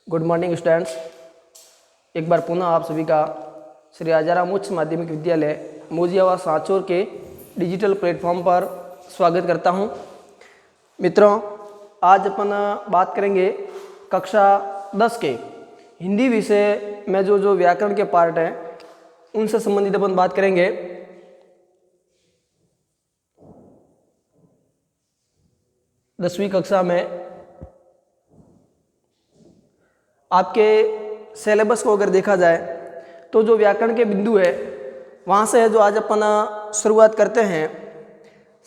Good morning students. एक बार पुनः आप सभी का श्री राजाराम उच्च माध्यमिक विद्यालय मोजियावा सांचौर के डिजिटल प्लेटफॉर्म पर स्वागत करता हूं। मित्रों, आज अपन बात करेंगे कक्षा 10 के हिंदी विषय में जो व्याकरण के पार्ट हैं उनसे संबंधित अपन बात करेंगे। दसवीं कक्षा में आपके सिलेबस को अगर देखा जाए तो जो व्याकरण के बिंदु है वहाँ से है जो आज अपन शुरुआत करते हैं।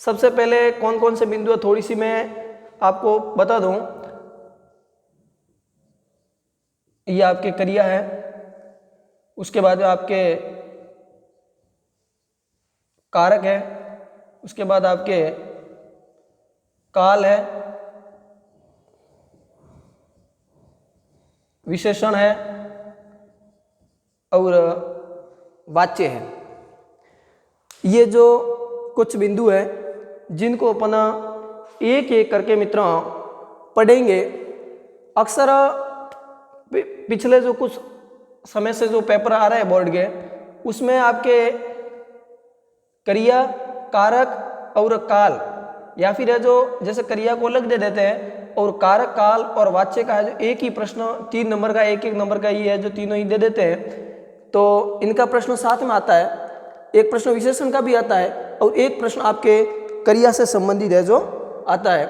सबसे पहले कौन कौन से बिंदु है थोड़ी सी मैं आपको बता दूं। ये आपके क्रिया है, उसके बाद आपके कारक है, उसके बाद आपके काल है, विशेषण है और वाच्य है। ये जो कुछ बिंदु है जिनको अपन एक एक करके मित्रों पढ़ेंगे। अक्सर पिछले जो कुछ समय से जो पेपर आ रहे हैं बोर्ड के, उसमें आपके क्रिया, कारक और काल या फिर है जो जैसे क्रिया को अलग दे देते हैं और कारक, काल और वाच्य का है जो एक ही प्रश्न 3 नंबर का एक नंबर का ये है जो तीनों ही दे देते हैं। तो इनका प्रश्न साथ में आता है, एक प्रश्न विशेषण का भी आता है और एक प्रश्न आपके क्रिया से संबंधित है जो आता है।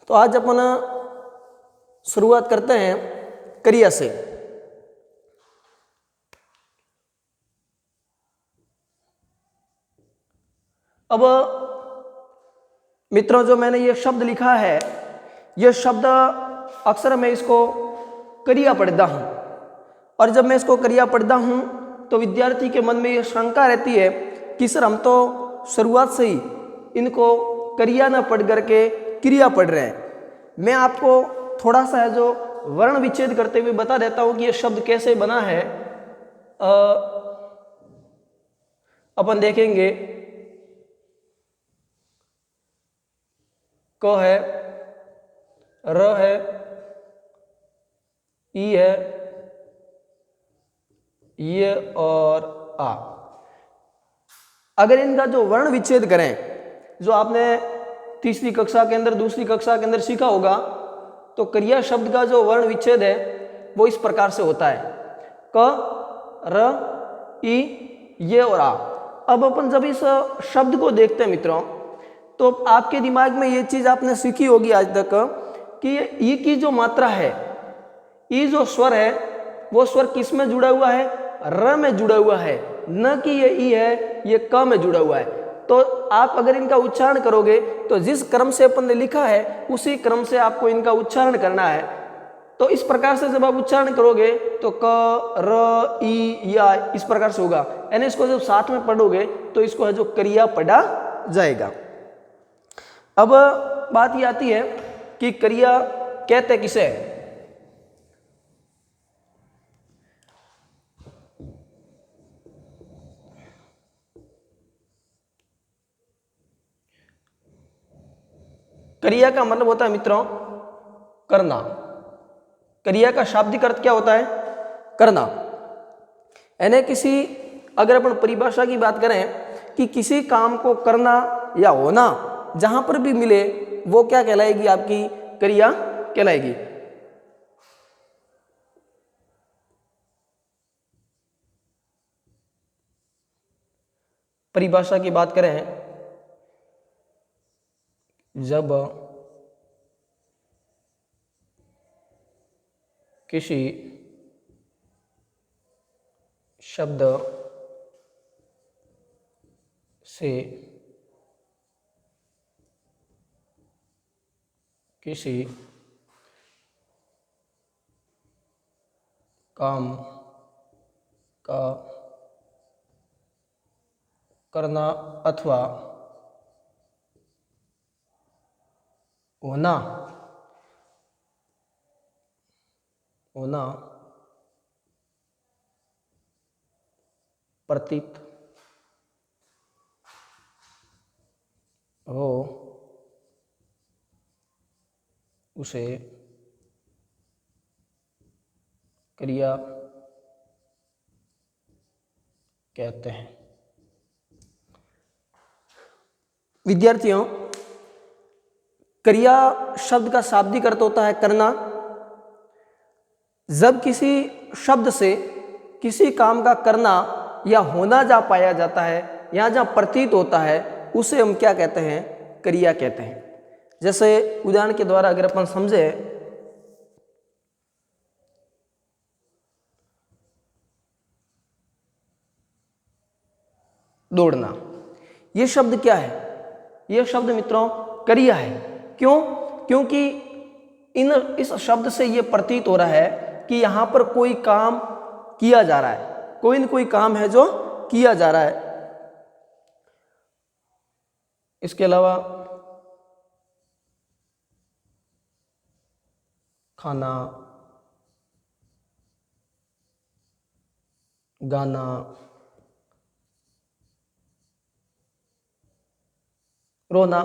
तो आज अपन शुरुआत करते हैं क्रिया से। अब मित्रों, जो मैंने ये शब्द लिखा है, यह शब्द अक्सर मैं इसको क्रिया पढ़ता हूँ और जब मैं इसको क्रिया पढ़ता हूँ तो विद्यार्थी के मन में ये शंका रहती है कि सर हम तो शुरुआत से ही इनको क्रिया न पढ़ करके क्रिया पढ़ रहे हैं। मैं आपको थोड़ा सा है जो वर्ण विच्छेद करते हुए बता देता हूँ कि ये शब्द कैसे बना है। अपन देखेंगे क है, र है, ई है, ये और आ। अगर इनका जो वर्ण विच्छेद करें, जो आपने तीसरी कक्षा के अंदर, दूसरी कक्षा के अंदर सीखा होगा, तो क्रिया शब्द का जो वर्ण विच्छेद है वो इस प्रकार से होता है क, र, ई, ये और आ। अब अपन जब इस शब्द को देखते हैं मित्रों, तो आपके दिमाग में ये चीज आपने सीखी होगी आज तक कि ई की जो मात्रा है, ई जो स्वर है, वो स्वर किस में जुड़ा हुआ है? र में जुड़ा हुआ है, न कि ये ई है ये क में जुड़ा हुआ है। तो आप अगर इनका उच्चारण करोगे तो जिस क्रम से अपन ने लिखा है उसी क्रम से आपको इनका उच्चारण करना है। तो इस प्रकार से जब आप उच्चारण करोगे तो क, र, ई, या इस प्रकार से होगा। यानी इसको जब साथ में पढ़ोगे तो इसको है जो क्रिया पढ़ा जाएगा। अब बात ये आती है कि क्रिया कहते किसे है? क्रिया का मतलब होता है मित्रों करना। क्रिया का शाब्दिक अर्थ क्या होता है? करना। यानी किसी, अगर अपन परिभाषा की बात करें कि किसी काम को करना या होना जहां पर भी मिले वो क्या कहलाएगी? आपकी क्रिया कहलाएगी। परिभाषा की बात करें, जब किसी शब्द से किसी काम का करना अथवा होना प्रतीत हो उसे क्रिया कहते हैं। विद्यार्थियों, क्रिया शब्द का शाब्दिक अर्थ होता है करना। जब किसी शब्द से किसी काम का करना या होना जहाँ पाया जाता है या जहाँ प्रतीत होता है उसे हम क्या कहते हैं? क्रिया कहते हैं। जैसे उदाहरण के द्वारा अगर अपन समझे, दौड़ना, ये शब्द क्या है? यह शब्द मित्रों क्रिया है। क्यों? क्योंकि इस शब्द से यह प्रतीत हो रहा है कि यहाँ पर कोई काम किया जा रहा है, कोई न कोई काम है जो किया जा रहा है। इसके अलावा खाना, गाना, रोना,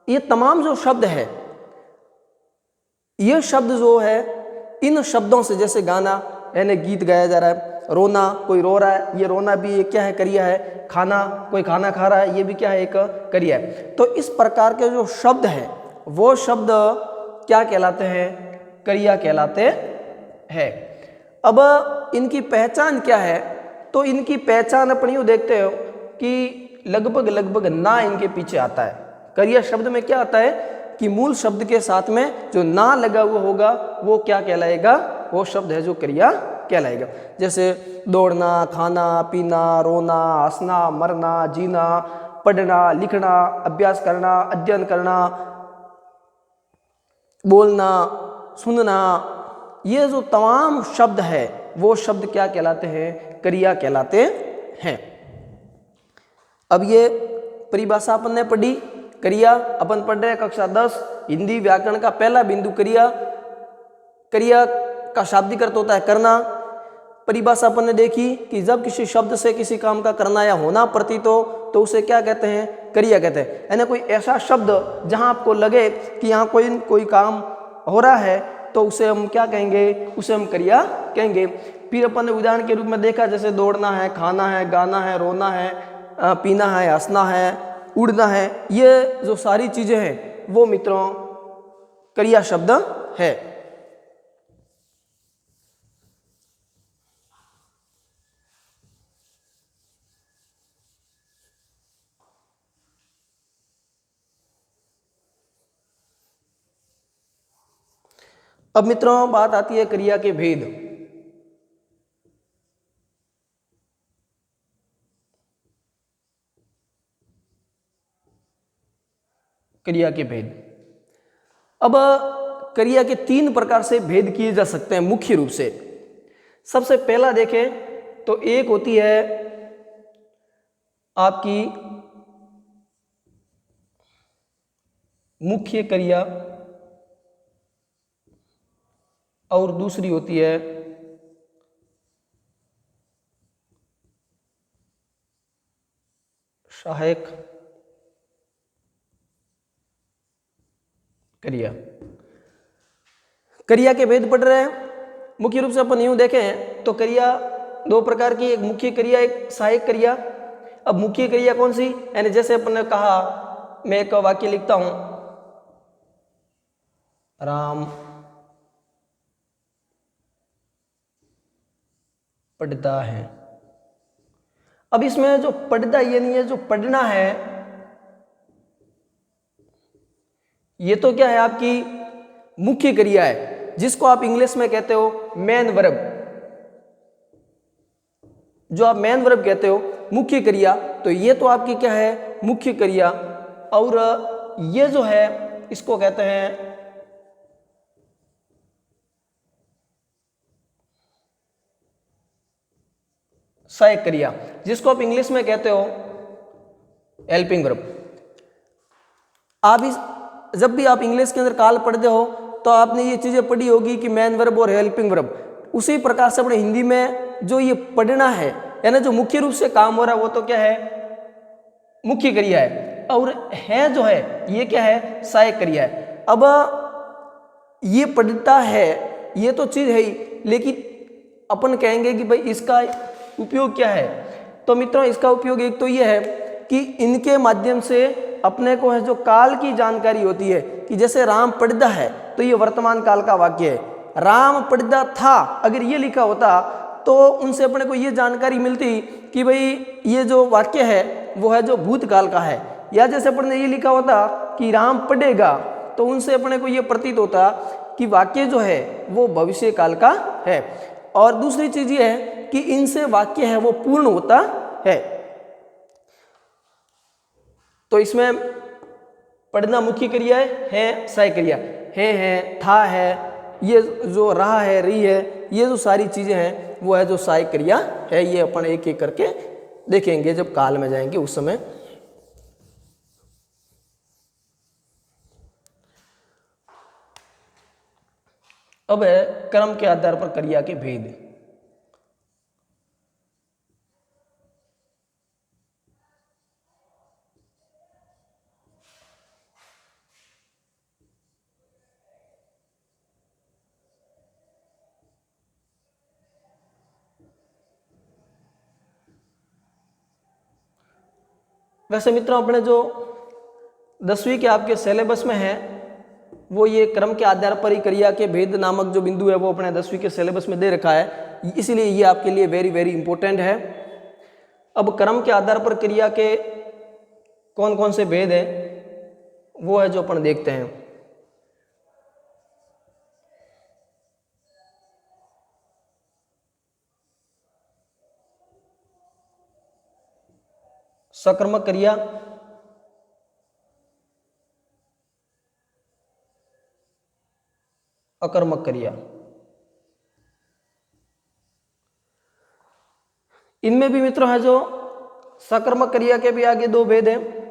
ये तमाम जो शब्द है, ये शब्द जो है इन शब्दों से, जैसे गाना यानी गीत गाया जा रहा है, रोना कोई रो रहा है, ये रोना भी एक क्या है? क्रिया है। खाना कोई खाना खा रहा है, ये भी क्या है? एक क्रिया है। तो इस प्रकार के जो शब्द है वो शब्द क्या कहलाते हैं? क्रिया कहलाते हैं। अब इनकी पहचान क्या है? तो इनकी पहचान अपन यूँ देखते हो कि लगभग ना इनके पीछे आता है। क्रिया शब्द में क्या आता है कि मूल शब्द के साथ में जो ना लगा हुआ होगा वो क्या कहलाएगा? वो शब्द है जो क्रिया कहलाएगा। जैसे दौड़ना, खाना, पीना, रोना, हंसना, मरना, जीना, पढ़ना, लिखना, अभ्यास करना, अध्ययन करना, बोलना, सुनना, ये जो तमाम शब्द है वो शब्द क्या कहलाते हैं? क्रिया कहलाते हैं। अब ये परिभाषा अपन ने पढ़ी। क्रिया अपन पढ़ रहे हैं कक्षा 10 हिंदी व्याकरण का पहला बिंदु क्रिया। क्रिया का शाब्दिक अर्थ होता है करना। परिभाषा अपन ने देखी कि जब किसी शब्द से किसी काम का करना या होना प्रतीत हो तो उसे क्या कहते हैं? क्रिया कहते हैं। यानी कोई ऐसा शब्द जहां आपको लगे कि यहाँ कोई काम हो रहा है तो उसे हम क्या कहेंगे? उसे हम क्रिया कहेंगे। फिर अपन ने उदाहरण के रूप में देखा, जैसे दौड़ना है, खाना है, गाना है, रोना है, पीना है, हंसना है, उड़ना है, ये जो सारी चीजें हैं वो मित्रों क्रिया शब्द है। अब मित्रों बात आती है क्रिया के भेद। क्रिया के भेद। अब क्रिया के 3 प्रकार से भेद किए जा सकते हैं मुख्य रूप से। सबसे पहला देखें तो एक होती है आपकी मुख्य क्रिया और दूसरी होती है सहायक क्रिया। क्रिया के भेद पढ़ रहे हैं। मुख्य रूप से अपन यूं देखें तो क्रिया 2 प्रकार की, एक मुख्य क्रिया, एक सहायक क्रिया। अब मुख्य क्रिया कौन सी? यानी जैसे अपन ने कहा, मैं एक वाक्य लिखता हूं, राम पढ़ता है। अब इसमें जो पढ़ता यानी ये जो पढ़ना है ये तो क्या है? आपकी मुख्य क्रिया है, जिसको आप इंग्लिश में कहते हो मेन वर्ब। जो आप मेन वर्ब कहते हो मुख्य क्रिया, तो ये तो आपकी क्या है? मुख्य क्रिया। और ये जो है इसको कहते हैं सहायक क्रिया, जिसको आप इंग्लिश में कहते हो हेल्पिंग वर्ब। जब भी आप इंग्लिश के अंदर काल पढ़ते हो तो आपने ये चीजें पढ़ी होगी कि मेन वर्ब और हेल्पिंग वर्ब। उसी प्रकार से अपने हिंदी में जो ये पढ़ना है यानी जो मुख्य रूप से काम हो रहा है वो तो क्या है? मुख्य क्रिया है। और है जो है ये क्या है? सहायक क्रिया है। अब ये पढ़ता है ये तो चीज है ही, लेकिन अपन कहेंगे कि भाई इसका उपयोग क्या है। तो मित्रों इसका उपयोग एक तो ये है कि इनके माध्यम से अपने को है जो काल की जानकारी होती है, कि जैसे राम पड़दा है तो ये वर्तमान काल का वाक्य है, राम पड़दा था अगर ये लिखा होता तो उनसे अपने को ये जानकारी मिलती कि भाई ये जो वाक्य है वो है जो भूतकाल का है। या जैसे अपन ने ये लिखा होता कि राम पढ़ेगा तो उनसे अपने को ये प्रतीत होता कि वाक्य जो है वो भविष्य काल का है। और दूसरी चीज ये है कि इनसे वाक्य है वो पूर्ण होता है। तो इसमें पढ़ना मुख्य क्रिया है सहाय क्रिया है था है, ये जो रहा है रही है, ये जो सारी चीजें हैं वो है जो सहायक क्रिया है। ये अपन एक एक करके देखेंगे जब काल में जाएंगे उस समय। अब है क्रम के आधार पर क्रिया के भेद। वैसे मित्रों अपने जो 10वीं के आपके सिलेबस में है वो ये क्रम के आधार पर ही क्रिया के भेद नामक जो बिंदु है वो अपने 10वीं के सिलेबस में दे रखा है, इसलिए ये आपके लिए वेरी वेरी इंपॉर्टेंट है। अब क्रम के आधार पर क्रिया के कौन कौन से भेद हैं वो है जो अपन देखते हैं। सकर्मक क्रिया, अकर्मक क्रिया। इनमें भी मित्रों है जो सकर्मक क्रिया के भी आगे दो भेद हैं।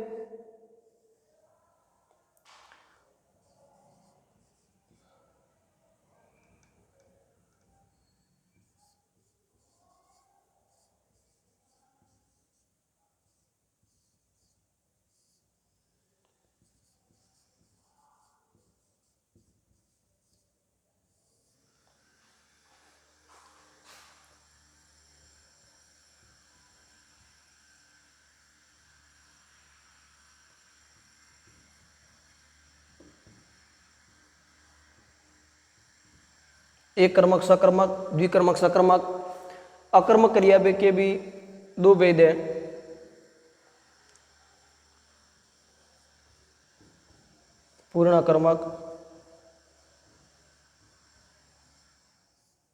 एक कर्मक सकर्मक, द्विकर्मक सकर्मक। अकर्मक क्रिया के भी दो भेद है। पूर्ण अकर्मक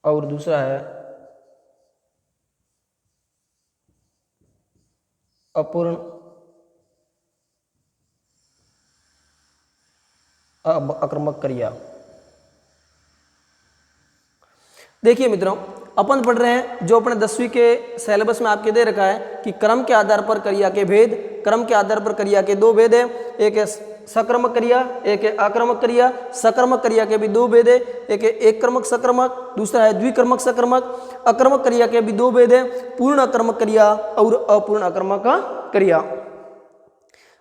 और दूसरा है अपूर्ण अकर्मक क्रिया। देखिए मित्रों अपन पढ़ रहे हैं जो अपने 10वीं के सिलेबस में आपके दे रखा है कि क्रम के आधार पर क्रिया के भेद। क्रम के आधार पर क्रिया के दो भेद है, एक है सकर्मक क्रिया, एक है अकर्मक क्रिया। सकर्मक क्रिया के भी दो भेद है, एक है एक कर्मक सकर्मक, दूसरा है द्विकर्मक सकर्मक। अकर्मक क्रिया के भी दो भेद है, पूर्ण अकर्मक क्रिया और अपूर्ण अकर्मक क्रिया।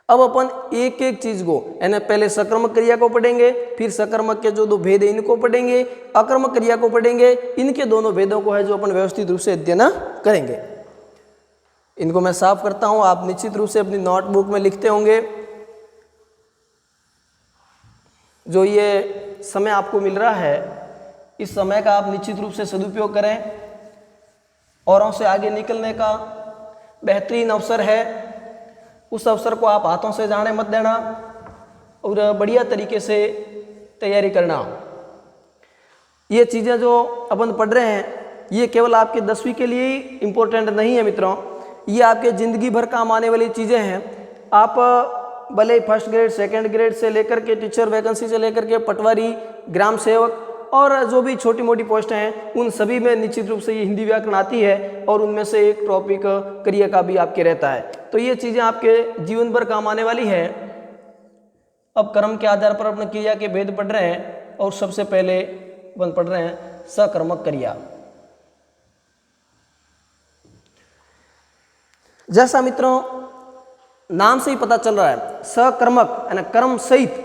अब अपन एक एक चीज को यानी पहले सकर्मक क्रिया को पढ़ेंगे, फिर सकर्मक के जो दो भेद है इनको पढ़ेंगे, अकर्मक क्रिया को पढ़ेंगे। इनके दोनों भेदों को है जो अपन व्यवस्थित रूप से अध्ययन करेंगे। इनको मैं साफ करता हूं, आप निश्चित रूप से अपनी नोटबुक में लिखते होंगे। जो ये समय आपको मिल रहा है इस समय का आप निश्चित रूप से सदुपयोग करें। औरों से आगे निकलने का बेहतरीन अवसर है, उस अवसर को आप हाथों से जाने मत देना और बढ़िया तरीके से तैयारी करना। ये चीज़ें जो अपन पढ़ रहे हैं ये केवल आपके 10वीं के लिए ही इम्पोर्टेंट नहीं है मित्रों, ये आपके ज़िंदगी भर काम आने वाली चीज़ें हैं। आप भले फर्स्ट ग्रेड सेकंड ग्रेड से लेकर के टीचर वैकेंसी से लेकर के पटवारी, ग्राम सेवक और जो भी छोटी मोटी पोस्ट हैं उन सभी में निश्चित रूप से ये हिंदी व्याकरण आती है और उनमें से एक टॉपिक क्रिया का भी आपके रहता है। तो ये चीज़ें आपके जीवन भर काम आने वाली है। अब कर्म के आधार पर अपने क्रिया के भेद पढ़ रहे हैं और सबसे पहले अपन पढ़ रहे हैं सकर्मक क्रिया। जैसा मित्रों नाम से ही पता चल रहा है सकर्मक यानी कर्म सहित।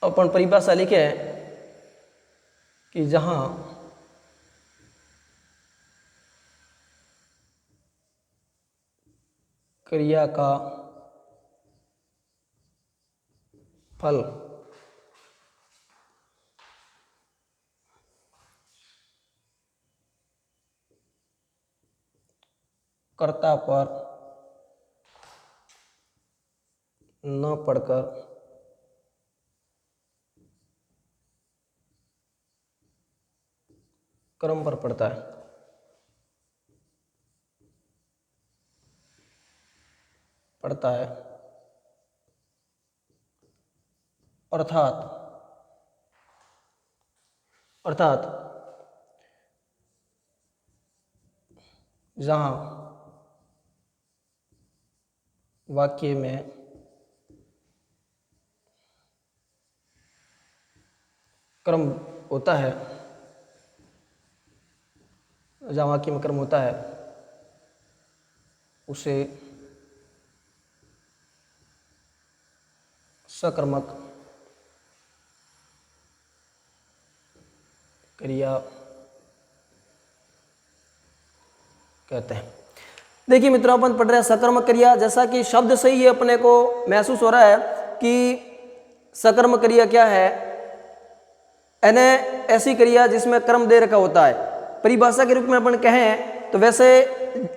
अपन परिभाषा लिखे हैं कि जहाँ क्रिया का फल कर्ता पर न पड़कर कर्म पर पड़ता है, अर्थात जहाँ वाक्य में कर्म होता है, जहाँ वाक्य में कर्म होता है उसे सकर्मक क्रिया कहते हैं। देखिए मित्रों, अपन पढ़ रहे हैं सकर्मक क्रिया। जैसा कि शब्द से ही अपने को महसूस हो रहा है कि सकर्मक क्रिया क्या है, यानी ऐसी क्रिया जिसमें कर्म दे रखा होता है। परिभाषा के रूप में अपन कहें तो वैसे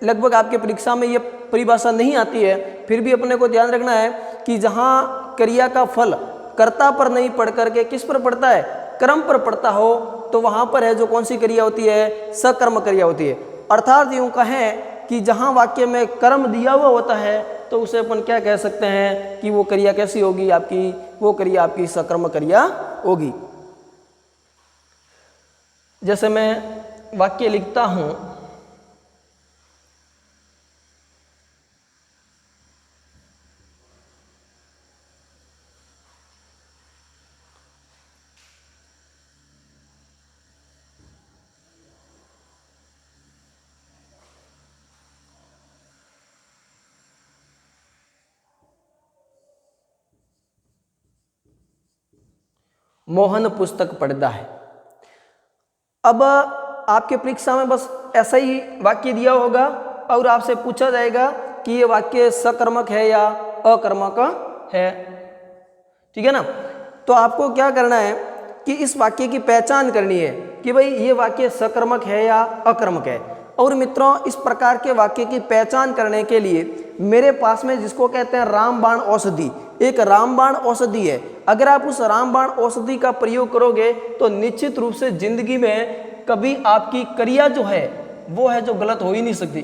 लगभग आपके परीक्षा में ये परिभाषा नहीं आती है, फिर भी अपने को ध्यान रखना है कि जहाँ क्रिया का फल कर्ता पर नहीं पड़ करके किस पर पड़ता है, कर्म पर पड़ता हो, तो वहाँ पर है जो कौन सी क्रिया होती है, सकर्मक क्रिया होती है। अर्थात यूँ कहें कि जहाँ वाक्य में कर्म दिया हुआ होता है तो उसे अपन क्या कह सकते हैं कि वो क्रिया कैसी होगी आपकी, वो क्रिया आपकी सकर्मक क्रिया होगी। जैसे मैं वाक्य लिखता हूँ, मोहन पुस्तक पढ़ता है। अब आपके परीक्षा में बस ऐसा ही वाक्य दिया होगा और आपसे पूछा जाएगा कि ये वाक्य सकर्मक है या अकर्मक है, ठीक है ना। तो आपको क्या करना है कि इस वाक्य की पहचान करनी है कि भाई ये वाक्य सकर्मक है या अकर्मक है। और मित्रों, इस प्रकार के वाक्य की पहचान करने के लिए मेरे पास में जिसको कहते हैं रामबाण औषधि, एक रामबाण औषधि है। अगर आप उस रामबाण औषधि का प्रयोग करोगे तो निश्चित रूप से जिंदगी में कभी आपकी क्रिया जो है वो है जो गलत हो ही नहीं सकती।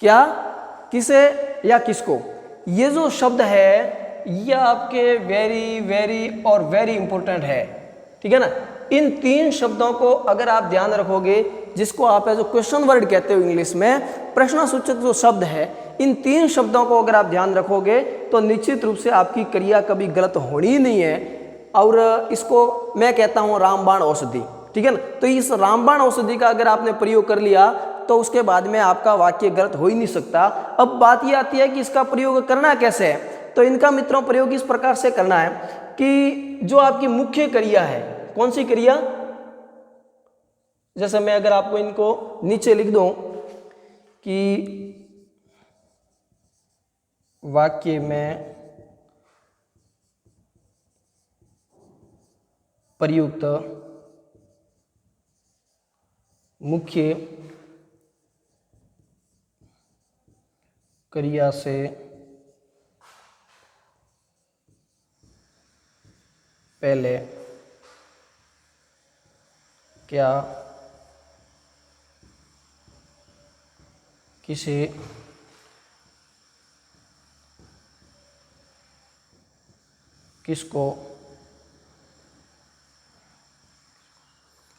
क्या, किसे या किसको, ये जो शब्द है ये आपके वेरी वेरी और वेरी इंपॉर्टेंट है, ठीक है ना। इन तीन शब्दों को अगर आप ध्यान रखोगे, जिसको आप जो क्वेश्चन वर्ड कहते हो इंग्लिश में, प्रश्नसूचक जो शब्द है, इन तीन शब्दों को अगर आप ध्यान रखोगे तो निश्चित रूप से आपकी क्रिया कभी गलत होनी ही नहीं है। और इसको मैं कहता हूँ रामबाण औषधि, ठीक है ना। तो इस रामबाण औषधि का अगर आपने प्रयोग कर लिया तो उसके बाद में आपका वाक्य गलत हो ही नहीं सकता। अब बात यह आती है कि इसका प्रयोग करना कैसे है। तो इनका मित्रों प्रयोग इस प्रकार से करना है कि जो आपकी मुख्य क्रिया है, कौन सी क्रिया, जैसे मैं अगर आपको इनको नीचे लिख दूं कि वाक्य में प्रयुक्त मुख्य क्रिया से पहले क्या किसी किसको,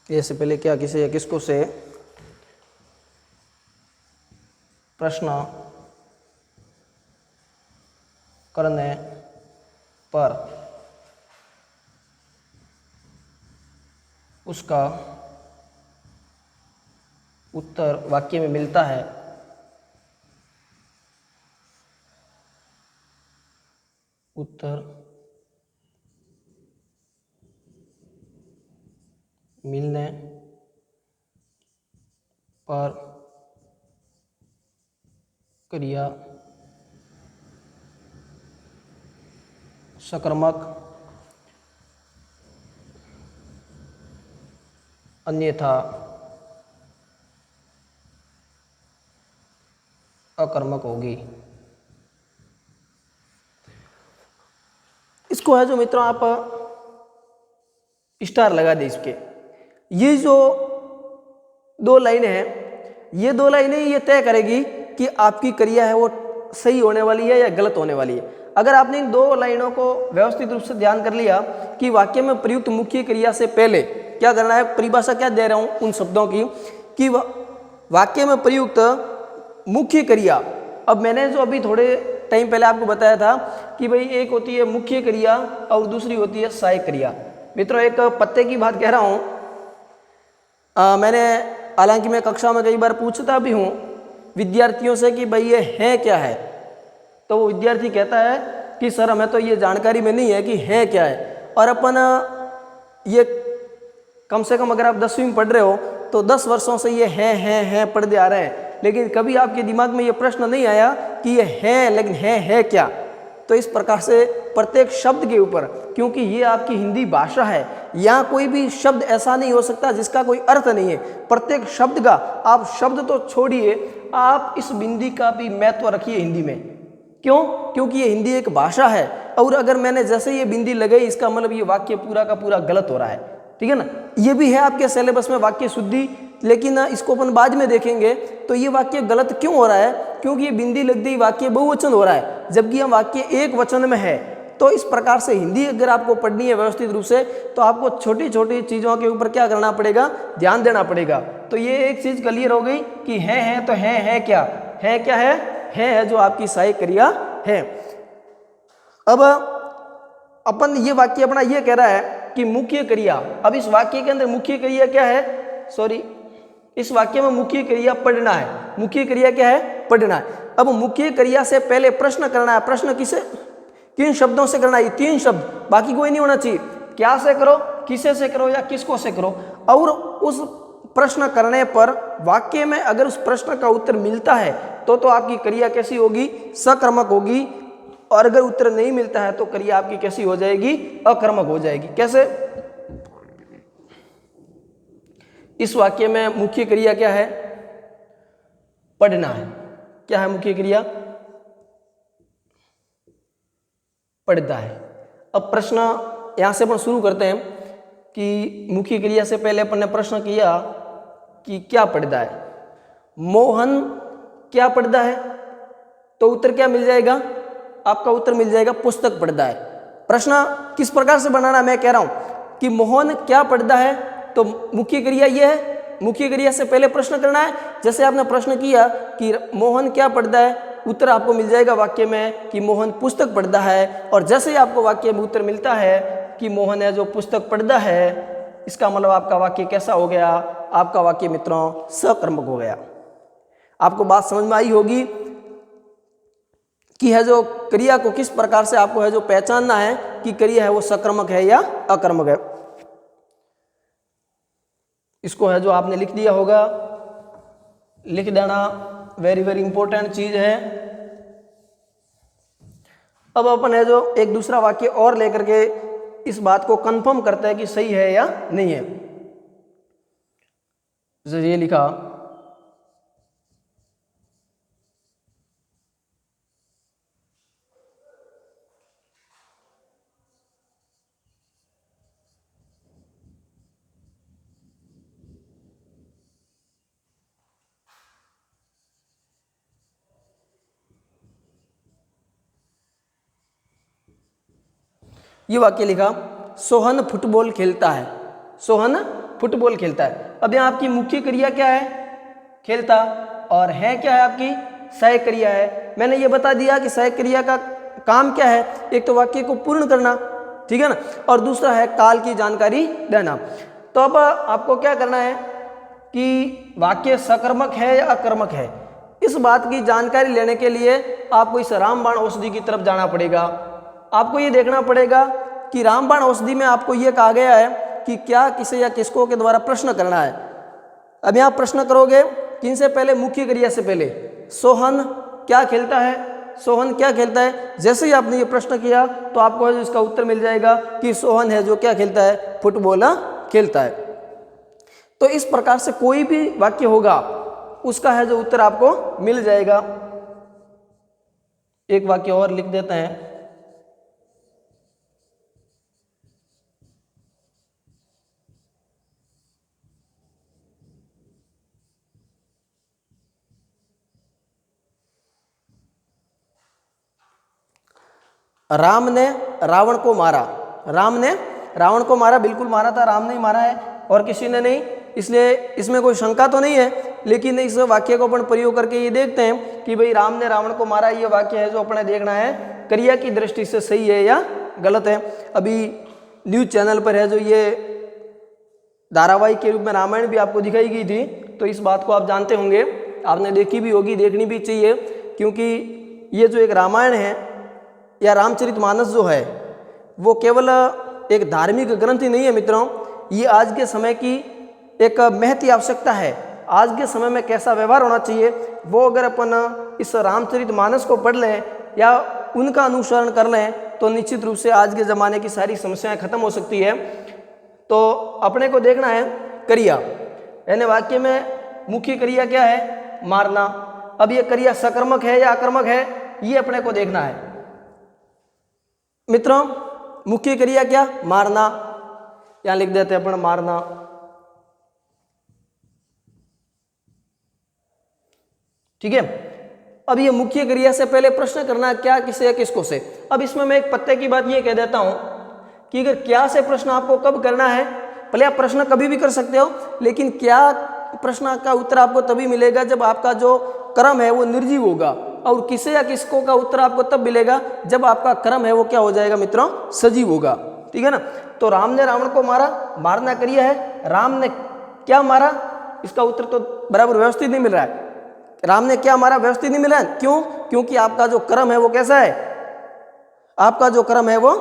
ये से पहले क्या किसी या किसको से प्रश्न करने पर उसका उत्तर वाक्य में मिलता है, उत्तर मिलने पर क्रिया सकर्मक, अन्यथा अकर्मक होगी। इसको है जो मित्रों आप स्टार लगा दे इसके। ये जो दो लाइनें हैं, ये दो लाइनें ये तय करेगी कि आपकी क्रिया है वो सही होने वाली है या गलत होने वाली है। अगर आपने इन दो लाइनों को व्यवस्थित रूप से ध्यान कर लिया कि वाक्य में प्रयुक्त मुख्य क्रिया से पहले क्या करना है, परिभाषा क्या दे रहा हूं उन शब्दों की कि वाक्य में प्रयुक्त मुख्य क्रिया। अब मैंने जो अभी थोड़े टाइम पहले आपको बताया था कि भाई एक होती है मुख्य क्रिया और दूसरी होती है सहायक क्रिया। मित्रों एक पत्ते की बात कह रहा हूं, मैंने हालांकि मैं कक्षा में कई बार पूछता भी हूं विद्यार्थियों से कि भाई ये है क्या है, तो वो विद्यार्थी कहता है कि सर हमें तो ये जानकारी में नहीं है कि है क्या है। और अपन ये कम से कम अगर आप 10वीं में पढ़ रहे हो तो 10 वर्षों से ये है पढ़ते आ रहे हैं, लेकिन कभी आपके दिमाग में ये प्रश्न नहीं आया कि ये है, लेकिन है क्या। तो इस प्रकार से प्रत्येक शब्द के ऊपर, क्योंकि ये आपकी हिंदी भाषा है, यहाँ कोई भी शब्द ऐसा नहीं हो सकता जिसका कोई अर्थ नहीं है। प्रत्येक शब्द का, आप शब्द तो छोड़िए, आप इस बिंदी का भी महत्व रखिए हिंदी में। क्यों? क्योंकि ये हिंदी एक भाषा है और अगर मैंने जैसे ये बिंदी लगाई इसका मतलब ये वाक्य पूरा का पूरा गलत हो रहा है, ठीक है ना। ये भी है आपके सिलेबस में वाक्य शुद्धि, लेकिन इसको अपन बाद में देखेंगे। तो ये वाक्य गलत क्यों हो रहा है? क्योंकि ये बिंदी लग गई, वाक्य बहुवचन हो रहा है, जबकि हम वाक्य एक वचन में है। तो इस प्रकार से हिंदी अगर आपको पढ़नी है व्यवस्थित रूप से तो आपको छोटी छोटी चीज़ों के ऊपर क्या करना पड़ेगा, ध्यान देना पड़ेगा। तो ये एक चीज़ क्लियर हो गई कि है तो है क्या है जो आपकी सहायक क्रिया है। अब अपन ये वाक्य अपना ये कह रहा है कि मुख्य क्रिया, अब इस वाक्य के अंदर मुख्य क्रिया क्या है, इस वाक्य में मुख्य क्रिया पढ़ना है। मुख्य क्रिया क्या है? पढ़ना है। अब मुख्य क्रिया से पहले प्रश्न करना है। प्रश्न किन शब्दों से करना है? 3 शब्द, बाकी कोई नहीं होना चाहिए। क्या से करो, किसे से करो या किसको से करो। और उस प्रश्न करने पर वाक्य में अगर उस प्रश्न का उत्तर मिलता है तो आपकी क्रिया कैसी होगी? सकर्मक होगी। और अगर उत्तर नहीं मिलता है तो क्रिया आपकी कैसी हो जाएगी? अकर्मक हो जाएगी। कैसे? इस वाक्य में मुख्य क्रिया क्या है? पढ़ना है। क्या है मुख्य क्रिया? पढ़ता है। अब प्रश्न यहां से अपन शुरू करते हैं कि मुख्य क्रिया से पहले अपन ने प्रश्न किया कि क्या पढ़ता है? मोहन क्या पढ़ता है? तो उत्तर क्या मिल जाएगा? आपका उत्तर मिल जाएगा पुस्तक पढ़ता है। प्रश्न किस प्रकार से बनाना, मैं कह रहा हूं कि मोहन क्या पढ़ता है, तो मुख्य क्रिया ये है। मुख्य क्रिया से पहले प्रश्न करना है। जैसे आपने प्रश्न किया कि मोहन क्या पढ़ता है, उत्तर आपको मिल जाएगा वाक्य में कि मोहन पुस्तक पढ़ता है। और जैसे ही आपको वाक्य में उत्तर मिलता है कि मोहन है जो पुस्तक पढ़ता है, इसका मतलब आपका वाक्य कैसा हो गया? आपका वाक्य मित्रों सकर्मक हो गया। आपको बात समझ में आई होगी कि है जो क्रिया को किस प्रकार से आपको है जो पहचानना है कि क्रिया है वो सकर्मक है या अकर्मक है। इसको है जो आपने लिख दिया होगा, लिख देना वेरी वेरी इंपॉर्टेंट चीज है। अब अपन है जो एक दूसरा वाक्य और लेकर के इस बात को कंफर्म करते हैं कि सही है या नहीं है। जैसे ये लिखा, ये वाक्य लिखा, सोहन फुटबॉल खेलता है। सोहन फुटबॉल खेलता है। अब यहाँ आपकी मुख्य क्रिया क्या है? खेलता। और है क्या है आपकी? सहायक क्रिया है। मैंने ये बता दिया कि सहायक क्रिया का काम क्या है। एक तो वाक्य को पूर्ण करना, ठीक है ना, और दूसरा है काल की जानकारी देना। तो अब आपको क्या करना है कि वाक्य सकर्मक है या अकर्मक है। इस बात की जानकारी लेने के लिए आपको इस रामबाण औषधि की तरफ जाना पड़ेगा। आपको ये देखना पड़ेगा कि रामबाण औषधि में आपको ये कहा गया है कि क्या, किसे या किसको के द्वारा प्रश्न करना है। अब यहाँ प्रश्न करोगे किन से पहले, मुख्य क्रिया से पहले। सोहन क्या खेलता है, सोहन क्या खेलता है। जैसे ही आपने ये प्रश्न किया तो आपको इसका उत्तर मिल जाएगा कि सोहन है जो क्या खेलता है, फुटबॉल खेलता है। तो इस प्रकार से कोई भी वाक्य होगा उसका है जो उत्तर आपको मिल जाएगा। एक वाक्य और लिख देते हैं। राम ने रावण को मारा। राम ने रावण को मारा, बिल्कुल मारा था, राम ने ही मारा है और किसी ने नहीं, इसलिए इसमें कोई शंका तो नहीं है। लेकिन इस वाक्य को अपन प्रयोग करके ये देखते हैं कि भाई राम ने रावण को मारा, ये वाक्य है जो अपने देखना है क्रिया की दृष्टि से सही है या गलत है। अभी न्यूज चैनल पर है जो ये धारावाहिक के रूप में रामायण भी आपको दिखाई गई थी, तो इस बात को आप जानते होंगे, आपने देखी भी होगी, देखनी भी चाहिए, क्योंकि ये जो एक रामायण है या रामचरितमानस जो है वो केवल एक धार्मिक ग्रंथ ही नहीं है मित्रों, ये आज के समय की एक महती आवश्यकता है। आज के समय में कैसा व्यवहार होना चाहिए वो अगर अपन इस रामचरितमानस को पढ़ लें या उनका अनुसरण कर लें तो निश्चित रूप से आज के ज़माने की सारी समस्याएं खत्म हो सकती है। तो अपने को देखना है क्रिया, यानी वाक्य में मुख्य क्रिया क्या है, मारना। अब ये क्रिया सकर्मक है या अकर्मक है, ये अपने को देखना है मित्रों। मुख्य क्रिया क्या, मारना, यहां लिख देते हैं अपन मारना। ठीक है। अब ये मुख्य क्रिया से पहले प्रश्न करना क्या, किसे या किसको से। अब इसमें मैं एक पत्ते की बात ये कह देता हूं कि अगर क्या से प्रश्न आपको कब करना है, भले आप प्रश्न कभी भी कर सकते हो, लेकिन क्या प्रश्न का उत्तर आपको तभी मिलेगा जब आपका जो क्रम है वो निर्जीव होगा, और किसे या किसको का उत्तर आपको तब मिलेगा जब आपका क्रम है वो क्या हो जाएगा मित्रों, सजीव होगा। ठीक है ना। तो राम ने रावण को मारा, मारना क्रिया है। राम ने क्या मारा, इसका उत्तर तो बराबर व्यवस्थित नहीं मिल रहा है। राम ने क्या मारा, व्यवस्थित नहीं मिला है। क्यों? क्योंकि आपका जो क्रम है वो कैसा है, आपका जो क्रम है वो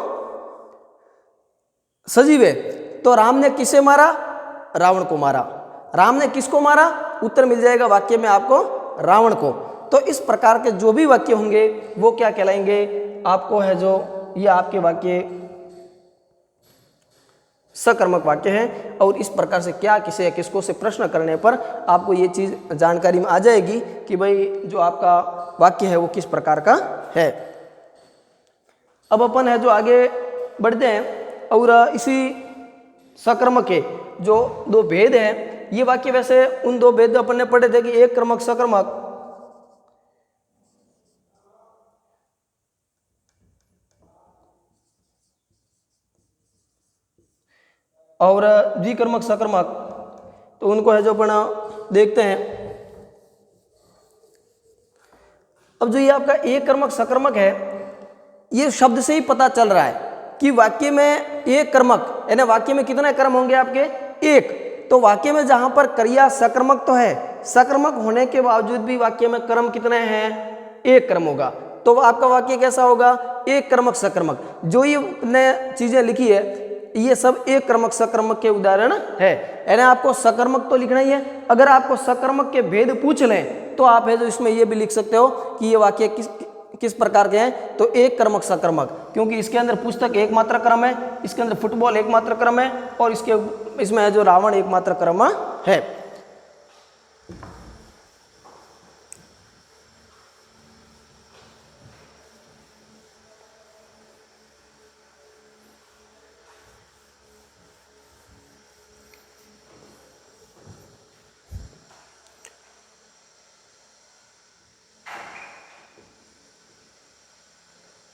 सजीव है। तो राम ने किसे मारा, रावण को मारा। राम ने किसको मारा, उत्तर मिल जाएगा वाक्य में आपको रावण को। तो इस प्रकार के जो भी वाक्य होंगे वो क्या कहलाएंगे, आपको है जो ये आपके वाक्य सकर्मक वाक्य है। और इस प्रकार से क्या, किसे या किसको से प्रश्न करने पर आपको ये चीज जानकारी में आ जाएगी कि भाई जो आपका वाक्य है वो किस प्रकार का है। अब अपन है जो आगे बढ़ते हैं और इसी सकर्मक के जो दो भेद हैं, ये वाक्य वैसे उन दो भेद अपन ने पढ़े थे कि एक क्रमक सकर्मक और द्विकर्मक सकर्मक, तो उनको है जो अपन देखते हैं। अब जो ये आपका एक कर्मक सकर्मक है, ये शब्द से ही पता चल रहा है कि वाक्य में एक कर्मक, यानी वाक्य में कितने कर्म होंगे आपके, एक। तो वाक्य में जहां पर क्रिया सकर्मक तो है, सकर्मक होने के बावजूद भी वाक्य में कर्म कितने हैं, एक कर्म होगा। तो आपका वाक्य कैसा होगा, एक कर्मक सकर्मक। जो ये ने चीजें लिखी है ये सब एक कर्मक सकर्मक के उदाहरण है, यानी आपको सकर्मक तो लिखना ही है। अगर आपको सकर्मक के भेद पूछ लें तो आप है जो इसमें ये भी लिख सकते हो कि ये वाक्य किस प्रकार के हैं, तो एक कर्मक सकर्मक, क्योंकि इसके अंदर पुस्तक एकमात्र क्रम है, इसके अंदर फुटबॉल एकमात्र क्रम है, और इसमें है जो रावण एकमात्र क्रम है।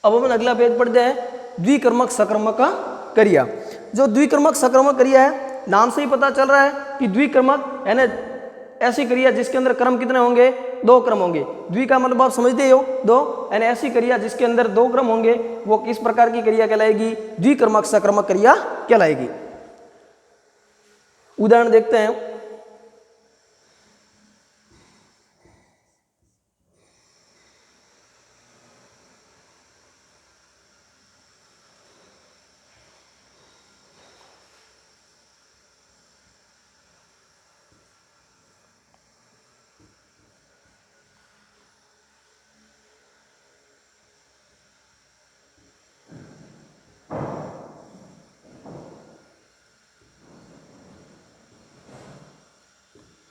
अब अपन अगला भेद पढ़ते हैं, द्विकर्मक सकर्मक का क्रिया। जो द्विकर्मक सकर्मक क्रिया है, नाम से ही पता चल रहा है कि द्विकर्मक यानी ऐसी क्रिया जिसके अंदर कर्म कितने होंगे, दो क्रम होंगे। द्वि का मतलब आप समझते हो, दो, यानी ऐसी क्रिया जिसके अंदर दो क्रम होंगे वो किस प्रकार की क्रिया कहलाएगी, द्विकर्मक सकर्मक क्रिया कहलाएगी। उदाहरण देखते हैं।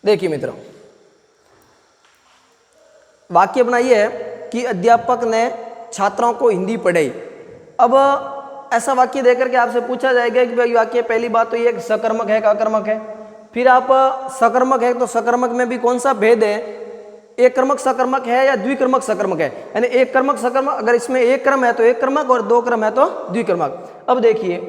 देखिए मित्रों, वाक्य बनाइए है कि अध्यापक ने छात्रों को हिंदी पढ़ाई। अब ऐसा वाक्य देकर के आपसे पूछा जाएगा कि भाई वाक्य, पहली बात तो ये कि सकर्मक है कि अकर्मक है। फिर आप सकर्मक है तो सकर्मक में भी कौन सा भेद है, एक कर्मक सकर्मक है या द्विकर्मक सकर्मक है, यानी एक कर्मक सकर्मक, अगर इसमें एक क्रम है तो एक कर्मक और दो क्रम है तो द्विकर्मक। अब देखिए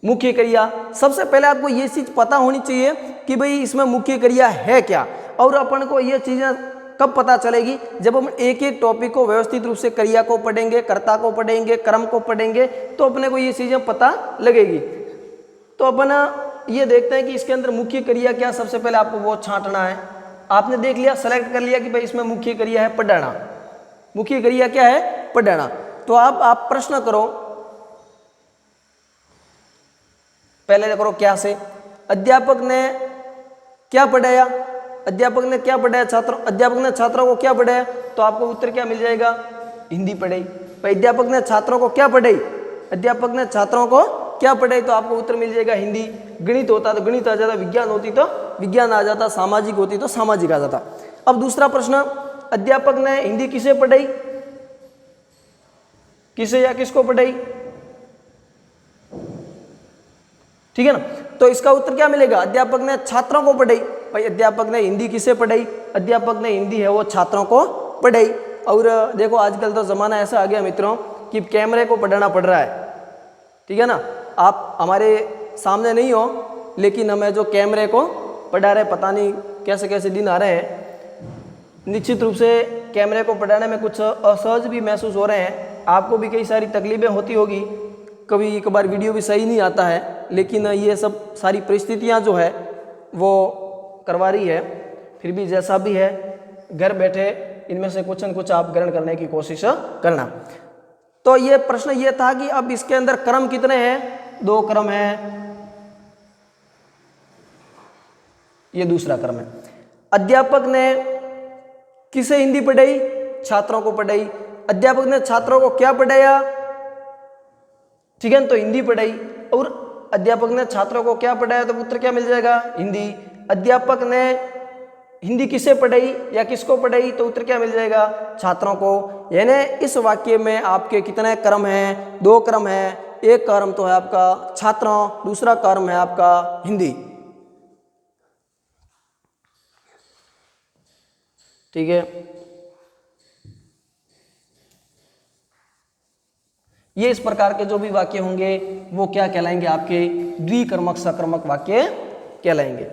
मुख्य क्रिया, सबसे पहले आपको ये चीज पता होनी चाहिए कि भाई इसमें मुख्य क्रिया है क्या, और अपन को ये चीजें कब पता चलेगी, जब हम एक एक टॉपिक को व्यवस्थित रूप से क्रिया को पढ़ेंगे, कर्ता को पढ़ेंगे, क्रम को पढ़ेंगे, तो अपने को ये चीजें पता लगेगी। तो अपन ये देखते हैं कि इसके अंदर मुख्य क्रिया क्या, सबसे पहले आपको वो छांटना है। आपने देख लिया, सेलेक्ट कर लिया कि भाई इसमें मुख्य क्रिया है पढ़ाना, मुख्य क्रिया क्या है पढ़ाना। तो आप प्रश्न करो, पहले करो क्या से, अध्यापक ने क्या पढ़ाया, अध्यापक ने क्या पढ़ाया छात्रों, अध्यापक ने छात्रों को क्या पढ़ाया, तो आपको उत्तर क्या मिल जाएगा, हिंदी पढ़ाई। भाई अध्यापक ने छात्रों को क्या पढ़ाई, अध्यापक ने छात्रों को क्या पढ़ाई, तो आपको उत्तर मिल जाएगा हिंदी। गणित होता तो गणित आ जाता, विज्ञान होती तो विज्ञान आ जाता, सामाजिक होती तो सामाजिक आ जाता। अब दूसरा प्रश्न, अध्यापक ने हिंदी किसे पढ़ाई, किसे या किसको पढ़ाई, ठीक है ना। तो इसका उत्तर क्या मिलेगा, अध्यापक ने छात्रों को पढ़ाई। भाई अध्यापक ने हिंदी किसे पढ़ाई, अध्यापक ने हिंदी है वो छात्रों को पढ़ाई। और देखो आजकल तो जमाना ऐसा आ गया मित्रों कि कैमरे को पढ़ाना पड़ रहा है, ठीक है ना। आप हमारे सामने नहीं हो, लेकिन हमें जो कैमरे को पढ़ा रहे, पता नहीं कैसे कैसे दिन आ रहे हैं। निश्चित रूप से कैमरे को पढ़ाने में कुछ असहज भी महसूस हो रहे हैं, आपको भी कई सारी तकलीफें होती होगी, कभी कभार वीडियो भी सही नहीं आता है, लेकिन ये सब सारी परिस्थितियां जो है वो करवा रही है। फिर भी जैसा भी है, घर बैठे इनमें से कुछ न कुछ आप ग्रहण करने की कोशिश करना। तो ये प्रश्न ये था कि अब इसके अंदर क्रम कितने हैं, दो क्रम है, ये दूसरा क्रम है। अध्यापक ने किसे हिंदी पढ़ाई, छात्रों को पढ़ाई। अध्यापक ने छात्रों को क्या पढ़ाया, ठीक है, तो हिंदी पढ़ाई। और अध्यापक ने छात्रों को क्या पढ़ाया, तो उत्तर क्या मिल जाएगा, हिंदी। अध्यापक ने हिंदी किसे पढ़ाई या किसको पढ़ाई, तो उत्तर क्या मिल जाएगा, छात्रों को। यानी इस वाक्य में आपके कितने क्रम हैं, दो क्रम हैं। एक क्रम तो है आपका छात्रों, दूसरा क्रम है आपका हिंदी, ठीक है। ये इस प्रकार के जो भी वाक्य होंगे वो क्या कहलाएंगे, आपके द्विकर्मक सकर्मक वाक्य कहलाएंगे।